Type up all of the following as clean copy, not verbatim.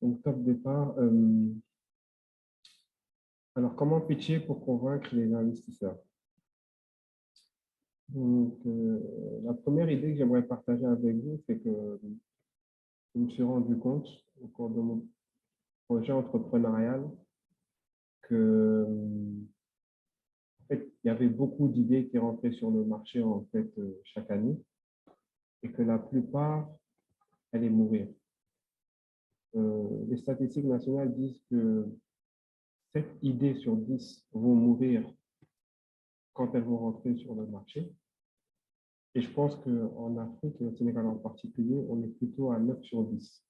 Donc, top départ. Alors, comment pitcher pour convaincre les investisseurs? Donc, la première idée que j'aimerais partager avec vous, c'est que je me suis rendu compte au cours de mon projet entrepreneurial que, en fait, il y avait beaucoup d'idées qui rentraient sur le marché en fait chaque année et que la plupart allaient mourir. Les statistiques nationales disent que 7 idées sur 10 vont mourir quand elles vont rentrer sur le marché. Et je pense qu'en Afrique et au Sénégal en particulier, on est plutôt à 9 sur 10.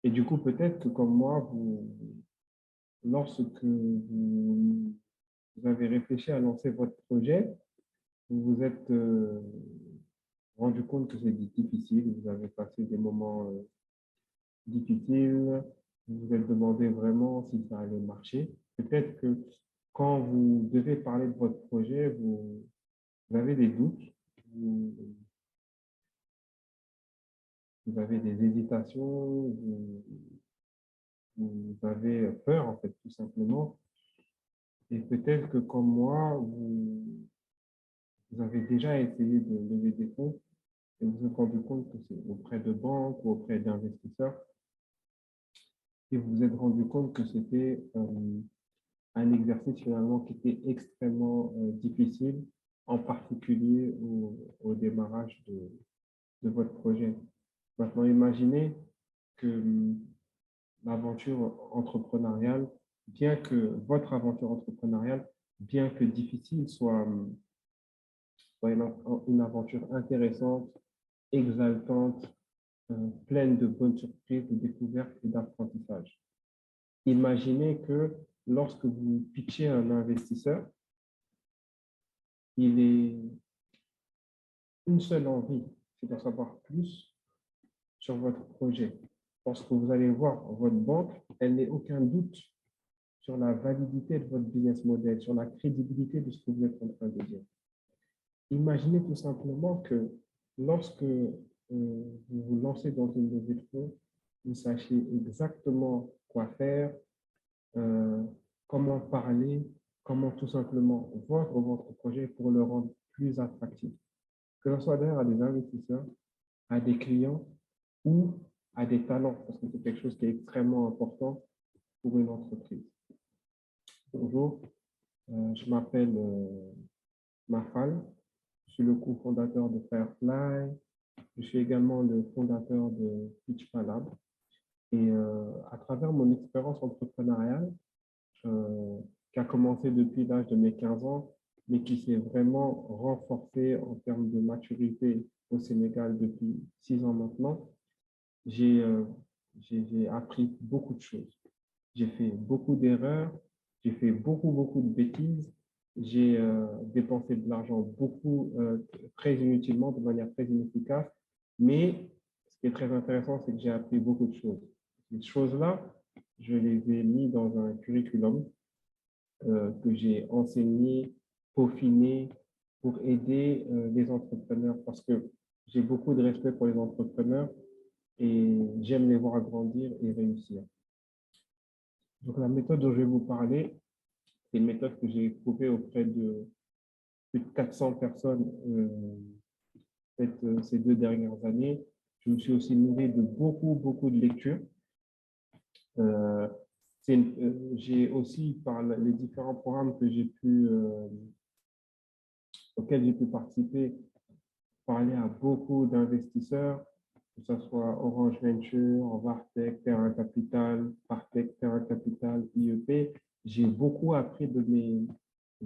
Et du coup, peut-être que comme moi, lorsque vous avez réfléchi à lancer votre projet, vous vous êtes rendu compte que c'est difficile, vous avez passé des moments difficiles, vous vous êtes demandé vraiment si ça allait marcher. Peut-être que quand vous devez parler de votre projet, vous avez des doutes, vous, vous avez des hésitations, vous avez peur, en fait, tout simplement. Et peut-être que comme moi, vous avez déjà essayé de lever des fonds et vous vous êtes rendu compte que c'est auprès de banques ou auprès d'investisseurs et vous vous êtes rendu compte que c'était un exercice finalement qui était extrêmement difficile, en particulier au démarrage de votre projet. Maintenant, imaginez que l'aventure entrepreneuriale, bien que votre aventure entrepreneuriale, bien que difficile, soit une aventure intéressante, exaltante, pleine de bonnes surprises, de découvertes et d'apprentissage. Imaginez que lorsque vous pitchez un investisseur, il est une seule envie, c'est d'en savoir plus sur votre projet. Lorsque vous allez voir votre banque, elle n'a aucun doute sur la validité de votre business model, sur la crédibilité de ce que vous êtes en train de dire. Imaginez tout simplement que lorsque vous vous lancez dans une levée de fonds, vous sachiez exactement quoi faire, comment parler, comment tout simplement vendre votre projet pour le rendre plus attractif. Que ce soit d'ailleurs à des investisseurs, à des clients ou à des talents, parce que c'est quelque chose qui est extrêmement important pour une entreprise. Bonjour, je m'appelle Mafal, je suis le cofondateur de Firefly, je suis également le fondateur de PitchPalab. Et à travers mon expérience entrepreneuriale, qui a commencé depuis l'âge de mes 15 ans, mais qui s'est vraiment renforcée en termes de maturité au Sénégal depuis 6 ans maintenant, j'ai appris beaucoup de choses. J'ai fait beaucoup d'erreurs, j'ai fait beaucoup de bêtises, j'ai dépensé de l'argent très inutilement, de manière très inefficace, mais ce qui est très intéressant, c'est que j'ai appris beaucoup de choses. Ces choses-là, je les ai mis dans un curriculum que j'ai enseigné, peaufiné pour aider les entrepreneurs parce que j'ai beaucoup de respect pour les entrepreneurs et j'aime les voir grandir et réussir. Donc, la méthode dont je vais vous parler, c'est une méthode que j'ai éprouvée auprès de plus de 400 personnes ces 2 dernières années. Je me suis aussi nourri de beaucoup de lectures. J'ai aussi, par les différents programmes auxquels j'ai pu participer, parler à beaucoup d'investisseurs, que ce soit Orange Venture, Vartech, Terra Capital, Partech, Terra Capital, IEP. J'ai beaucoup appris de mes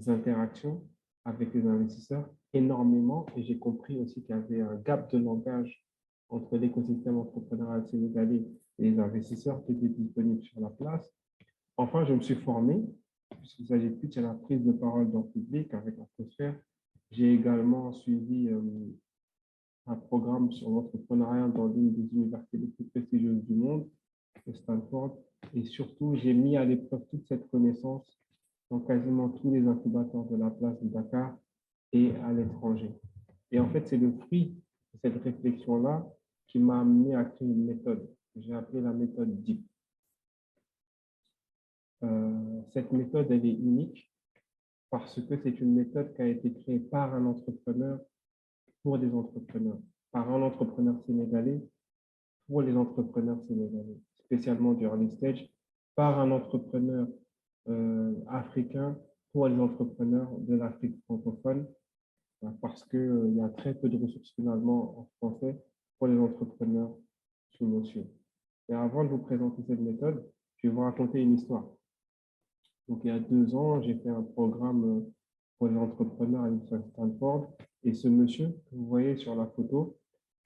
interactions avec les investisseurs, énormément, et j'ai compris aussi qu'il y avait un gap de langage entre l'écosystème entrepreneurial sénégalais et les investisseurs qui étaient disponibles sur la place. Enfin, je me suis formé, puisqu'il s'agit plus de la prise de parole dans le public avec l'atmosphère. J'ai également suivi un programme sur l'entrepreneuriat dans l'une des universités les plus prestigieuses du monde, Stanford. Et surtout, j'ai mis à l'épreuve toute cette connaissance dans quasiment tous les incubateurs de la place de Dakar et à l'étranger. Et en fait, c'est le fruit de cette réflexion-là qui m'a amené à créer une méthode. j'ai appelé la méthode DEEP. Cette méthode, elle est unique parce que c'est une méthode qui a été créée par un entrepreneur pour des entrepreneurs, par un entrepreneur sénégalais pour les entrepreneurs sénégalais, spécialement du early stage, par un entrepreneur africain pour les entrepreneurs de l'Afrique francophone, parce qu'il y a très peu de ressources finalement en français pour les entrepreneurs sous notion. Et avant de vous présenter cette méthode, je vais vous raconter une histoire. Donc, il y a 2 ans, j'ai fait un programme pour les entrepreneurs à l'Université Stanford. Et ce monsieur que vous voyez sur la photo,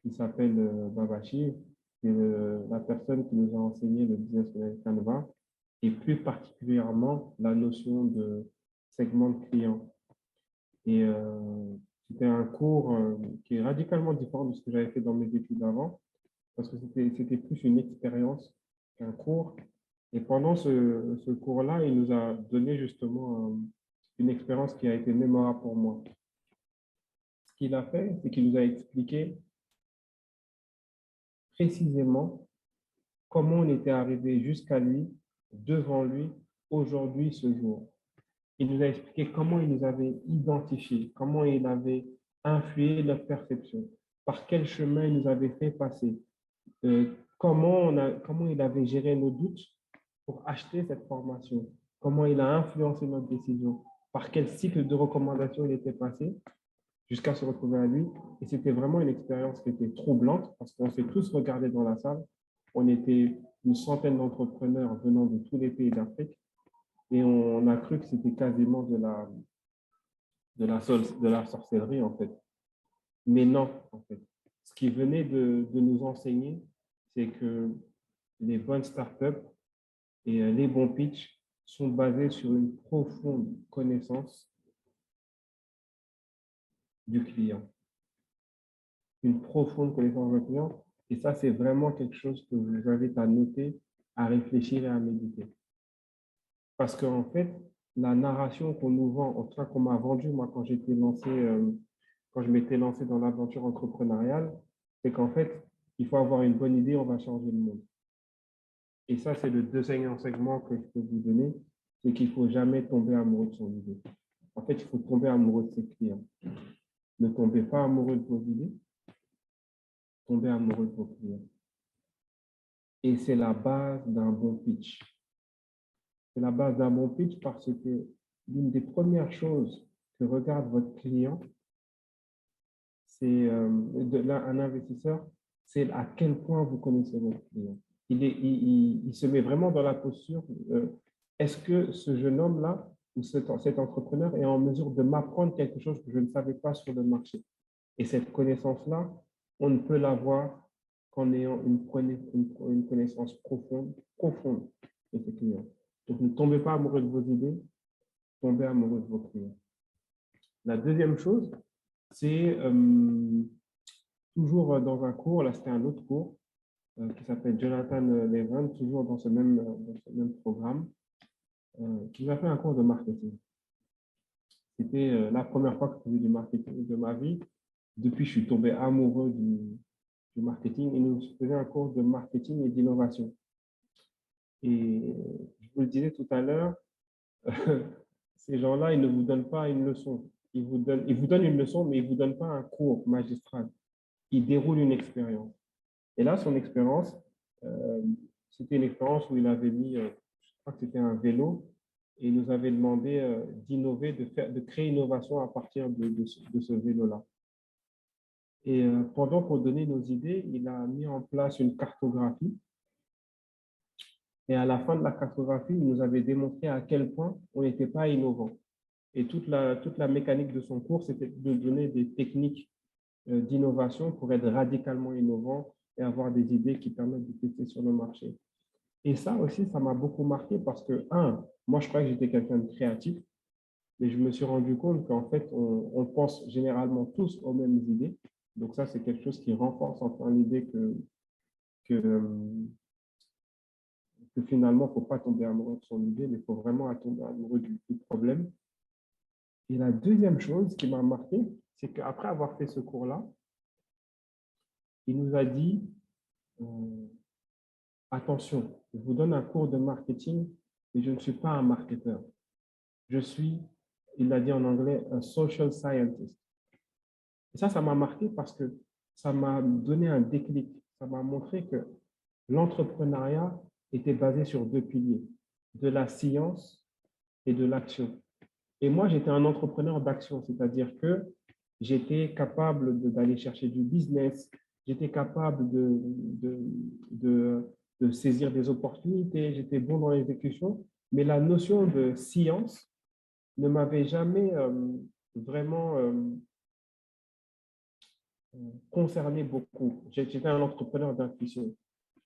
il s'appelle Babachi, c'est la personne qui nous a enseigné le business model Canva et plus particulièrement la notion de segment de client. Et c'était un cours qui est radicalement différent de ce que j'avais fait dans mes études avant, parce que c'était plus une expérience qu'un cours. Et pendant ce cours-là, il nous a donné justement une expérience qui a été mémorable pour moi. Ce qu'il a fait, c'est qu'il nous a expliqué précisément comment on était arrivé jusqu'à lui, devant lui, aujourd'hui, ce jour. Il nous a expliqué comment il nous avait identifié, comment il avait influé notre perception, par quel chemin il nous avait fait passer, comment il avait géré nos doutes pour acheter cette formation, comment il a influencé notre décision, par quel cycle de recommandation il était passé jusqu'à se retrouver à lui. Et c'était vraiment une expérience qui était troublante parce qu'on s'est tous regardés dans la salle. On était une centaine d'entrepreneurs venant de tous les pays d'Afrique et on a cru que c'était quasiment de la sorcellerie en fait. Mais non, en fait. Ce qui venait de nous enseigner, c'est que les bonnes startups et les bons pitchs sont basés sur une profonde connaissance du client. Une profonde connaissance du client. Et ça, c'est vraiment quelque chose que je vous invite à noter, à réfléchir et à méditer. Parce qu'en fait, la narration qu'on nous vend, en tout cas qu'on m'a vendue, moi, quand je m'étais lancé dans l'aventure entrepreneuriale, c'est qu'en fait, il faut avoir une bonne idée, on va changer le monde. Et ça, c'est le deuxième enseignement que je peux vous donner, c'est qu'il ne faut jamais tomber amoureux de son idée. En fait, il faut tomber amoureux de ses clients. Ne tombez pas amoureux de vos idées, tombez amoureux de vos clients. Et c'est la base d'un bon pitch. C'est la base d'un bon pitch parce que l'une des premières choses que regarde votre client, c'est un investisseur, c'est à quel point vous connaissez votre client. Il se met vraiment dans la posture, est-ce que ce jeune homme-là ou cet entrepreneur est en mesure de m'apprendre quelque chose que je ne savais pas sur le marché. Et cette connaissance-là, on ne peut l'avoir qu'en ayant une connaissance profonde de ses clients. Donc, ne tombez pas amoureux de vos idées, tombez amoureux de vos clients. La deuxième chose, c'est toujours dans un cours, là c'était un autre cours, qui s'appelle Jonathan Levin, toujours dans ce même programme, qui m'a fait un cours de marketing. C'était la première fois que je faisais du marketing de ma vie. Depuis, je suis tombé amoureux du marketing. Il nous faisait un cours de marketing et d'innovation. Et je vous le disais tout à l'heure, ces gens-là, ils ne vous donnent pas une leçon. Ils vous donnent une leçon, mais ils ne vous donnent pas un cours magistral. Ils déroulent une expérience. Et là, son expérience, c'était une expérience où il avait mis, je crois que c'était un vélo, et il nous avait demandé d'innover, de créer une innovation à partir de ce vélo-là. Et pendant qu'on donnait nos idées, il a mis en place une cartographie. Et à la fin de la cartographie, il nous avait démontré à quel point on n'était pas innovant. Et toute la mécanique de son cours, c'était de donner des techniques d'innovation pour être radicalement innovant et avoir des idées qui permettent de tester sur le marché. Et ça aussi, ça m'a beaucoup marqué parce que, moi, je croyais que j'étais quelqu'un de créatif, mais je me suis rendu compte qu'en fait, on pense généralement tous aux mêmes idées. Donc ça, c'est quelque chose qui renforce enfin l'idée que finalement, il ne faut pas tomber amoureux de son idée, mais il faut vraiment tomber amoureux du problème. Et la deuxième chose qui m'a marqué, c'est qu'après avoir fait ce cours-là, il nous a dit, attention, je vous donne un cours de marketing, mais je ne suis pas un marketeur. Je suis, il l'a dit en anglais, un social scientist. Et ça m'a marqué parce que ça m'a donné un déclic. Ça m'a montré que l'entrepreneuriat était basé sur deux piliers, de la science et de l'action. Et moi, j'étais un entrepreneur d'action, c'est-à-dire que j'étais capable d'aller chercher du business, j'étais capable de saisir des opportunités, j'étais bon dans l'exécution, mais la notion de science ne m'avait jamais vraiment concerné beaucoup. J'étais un entrepreneur d'intuition.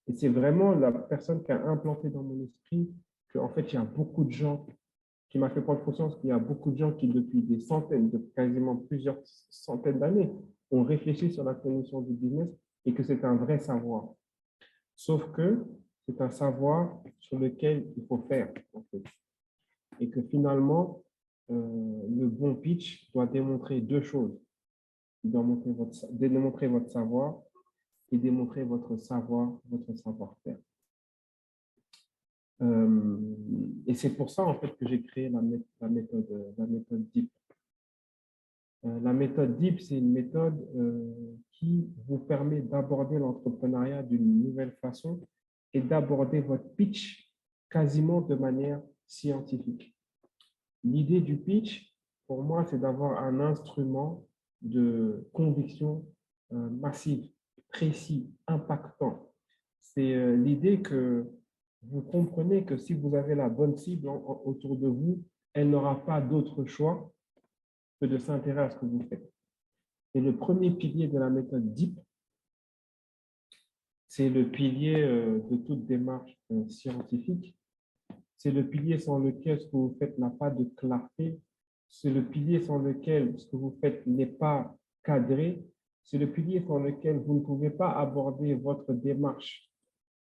Et c'est vraiment la personne qui a implanté dans mon esprit qu'en fait, il y a beaucoup de gens qui m'a fait prendre conscience qu'il y a beaucoup de gens qui, depuis des centaines, de quasiment plusieurs centaines d'années, ont réfléchi sur la cognition du business et que c'est un vrai savoir. Sauf que c'est un savoir sur lequel il faut faire, en fait. Et que finalement, le bon pitch doit démontrer deux choses. Il doit démontrer votre savoir et démontrer votre savoir-faire. Et c'est pour ça, en fait, que j'ai créé la méthode DEEP. La méthode DEEP, c'est une méthode qui vous permet d'aborder l'entrepreneuriat d'une nouvelle façon et d'aborder votre pitch quasiment de manière scientifique. L'idée du pitch, pour moi, c'est d'avoir un instrument de conviction massive, précis, impactant. C'est l'idée que vous comprenez que si vous avez la bonne cible autour de vous, elle n'aura pas d'autre choix que de s'intéresser à ce que vous faites. Et le premier pilier de la méthode DEEP, c'est le pilier de toute démarche scientifique. C'est le pilier sans lequel ce que vous faites n'a pas de clarté. C'est le pilier sans lequel ce que vous faites n'est pas cadré. C'est le pilier sans lequel vous ne pouvez pas aborder votre démarche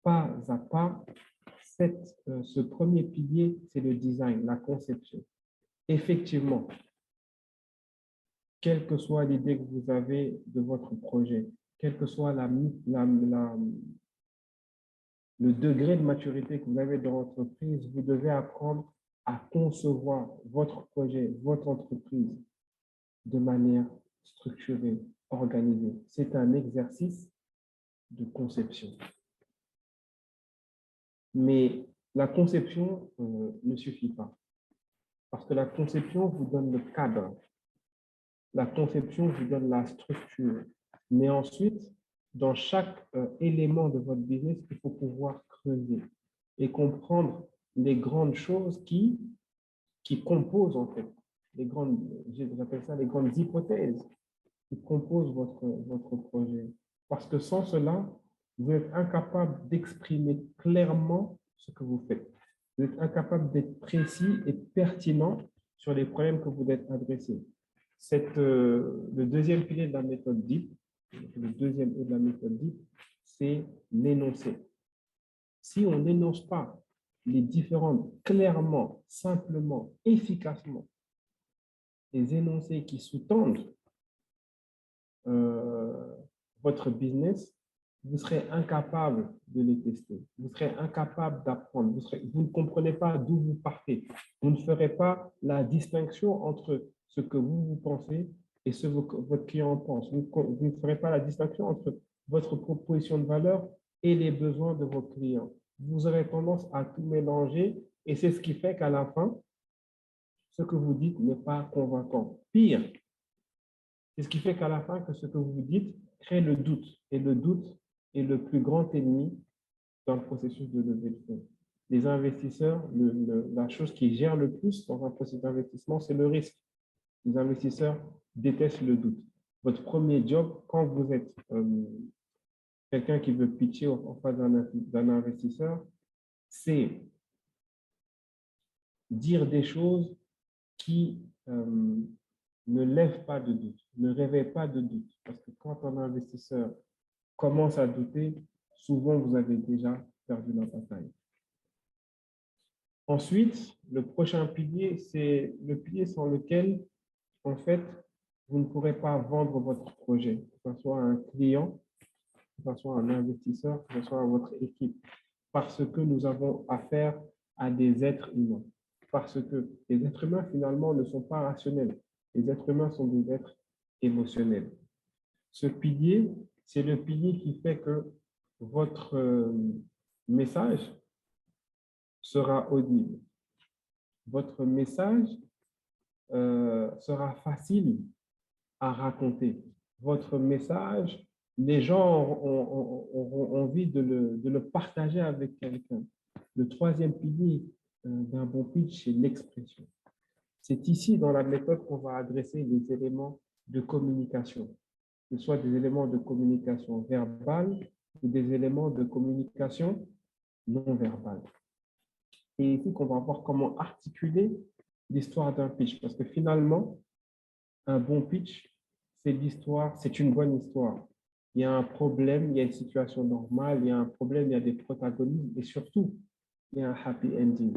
pas à pas. Ce premier pilier, c'est le design, la conception. Effectivement, quelle que soit l'idée que vous avez de votre projet, quel que soit le degré de maturité que vous avez dans l'entreprise, vous devez apprendre à concevoir votre projet, votre entreprise de manière structurée, organisée. C'est un exercice de conception. Mais la conception ne suffit pas. Parce que la conception vous donne le cadre. La conception vous donne la structure. Mais ensuite, dans chaque élément de votre business, il faut pouvoir creuser et comprendre les grandes choses qui composent en fait, j'appelle ça les grandes hypothèses qui composent votre projet. Parce que sans cela, vous êtes incapable d'exprimer clairement ce que vous faites. Vous êtes incapable d'être précis et pertinent sur les problèmes que vous êtes adressés. Le deuxième pilier de la méthode DEEP, le deuxième E de la méthode DEEP, c'est l'énoncé. Si on n'énonce pas les différentes, clairement, simplement, efficacement, les énoncés qui sous-tendent votre business, vous serez incapable de les tester. Vous serez incapable d'apprendre. Vous ne comprenez pas d'où vous partez. Vous ne ferez pas la distinction entre ce que vous pensez et ce que votre client pense. Vous ne ferez pas la distinction entre votre proposition de valeur et les besoins de vos clients. Vous aurez tendance à tout mélanger et c'est ce qui fait qu'à la fin, ce que vous dites n'est pas convaincant. Pire, c'est ce qui fait qu'à la fin, que ce que vous dites crée le doute. Et le doute est le plus grand ennemi dans le processus de levée de fonds. Les investisseurs, la chose qui gère le plus dans un processus d'investissement, c'est le risque. Les investisseurs détestent le doute. Votre premier job, quand vous êtes quelqu'un qui veut pitcher en face d'un investisseur, c'est dire des choses qui ne lèvent pas de doute, ne réveillent pas de doute. Parce que quand un investisseur commence à douter, souvent vous avez déjà perdu la bataille. Ensuite, le prochain pilier, c'est le pilier sans lequel, en fait, vous ne pourrez pas vendre votre projet, que ce soit à un client, que ce soit à un investisseur, que ce soit à votre équipe. parce que nous avons affaire à des êtres humains. Parce que les êtres humains, finalement, ne sont pas rationnels. Les êtres humains sont des êtres émotionnels. Ce pilier, c'est le pilier qui fait que votre message sera audible. Votre message sera facile à raconter. Votre message, les gens auront envie de le partager avec quelqu'un. Le troisième pilier d'un bon pitch, c'est l'expression. C'est ici, dans la méthode, qu'on va adresser les éléments de communication, que ce soit des éléments de communication verbale ou des éléments de communication non verbale. Et ici qu'on va voir comment articuler l'histoire d'un pitch, parce que finalement, un bon pitch, c'est l'histoire, c'est une bonne histoire. Il y a un problème, il y a une situation normale, il y a un problème, il y a des protagonistes et surtout, il y a un happy ending.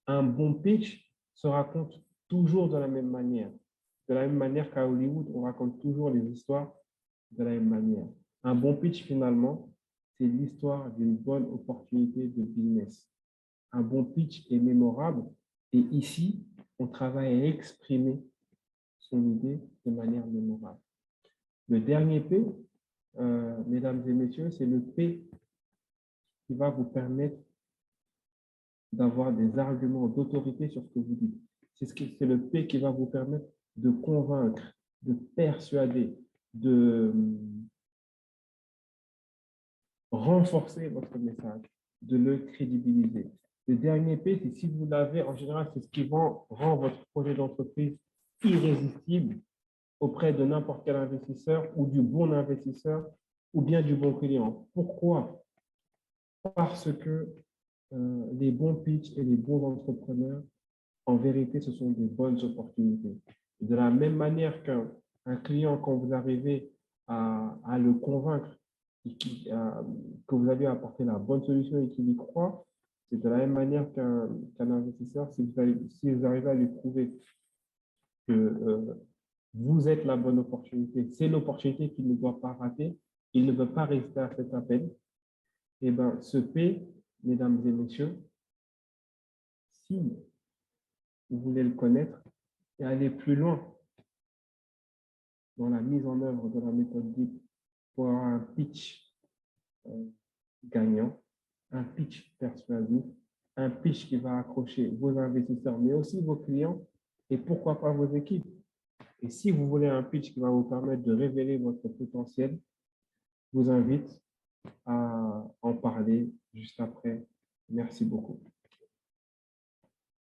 Un bon pitch se raconte toujours de la même manière. De la même manière qu'à Hollywood, on raconte toujours les histoires de la même manière. Un bon pitch, finalement, c'est l'histoire d'une bonne opportunité de business. Un bon pitch est mémorable et ici, on travaille à exprimer son idée de manière mémorable. Le dernier P, mesdames et messieurs, c'est le P qui va vous permettre d'avoir des arguments d'autorité sur ce que vous dites. C'est le P qui va vous permettre de convaincre, de persuader, de renforcer votre message, de le crédibiliser. Le dernier P, c'est si vous l'avez, en général, c'est ce qui rend votre projet d'entreprise irrésistible auprès de n'importe quel investisseur ou du bon investisseur ou bien du bon client. Pourquoi? Parce que les bons pitchs et les bons entrepreneurs, en vérité, ce sont des bonnes opportunités. Et de la même manière qu'un client, quand vous arrivez à le convaincre que vous allez apporter la bonne solution et qu'il y croit, c'est de la même manière qu'un investisseur, si vous arrivez à lui prouver que vous êtes la bonne opportunité, c'est l'opportunité qu'il ne doit pas rater, il ne veut pas résister à cet appel, et bien ce P, mesdames et messieurs, si vous voulez le connaître et aller plus loin dans la mise en œuvre de la méthode DIP pour avoir un pitch gagnant, un pitch persuasif, un pitch qui va accrocher vos investisseurs, mais aussi vos clients et pourquoi pas vos équipes. Et si vous voulez un pitch qui va vous permettre de révéler votre potentiel, je vous invite à en parler juste après. Merci beaucoup.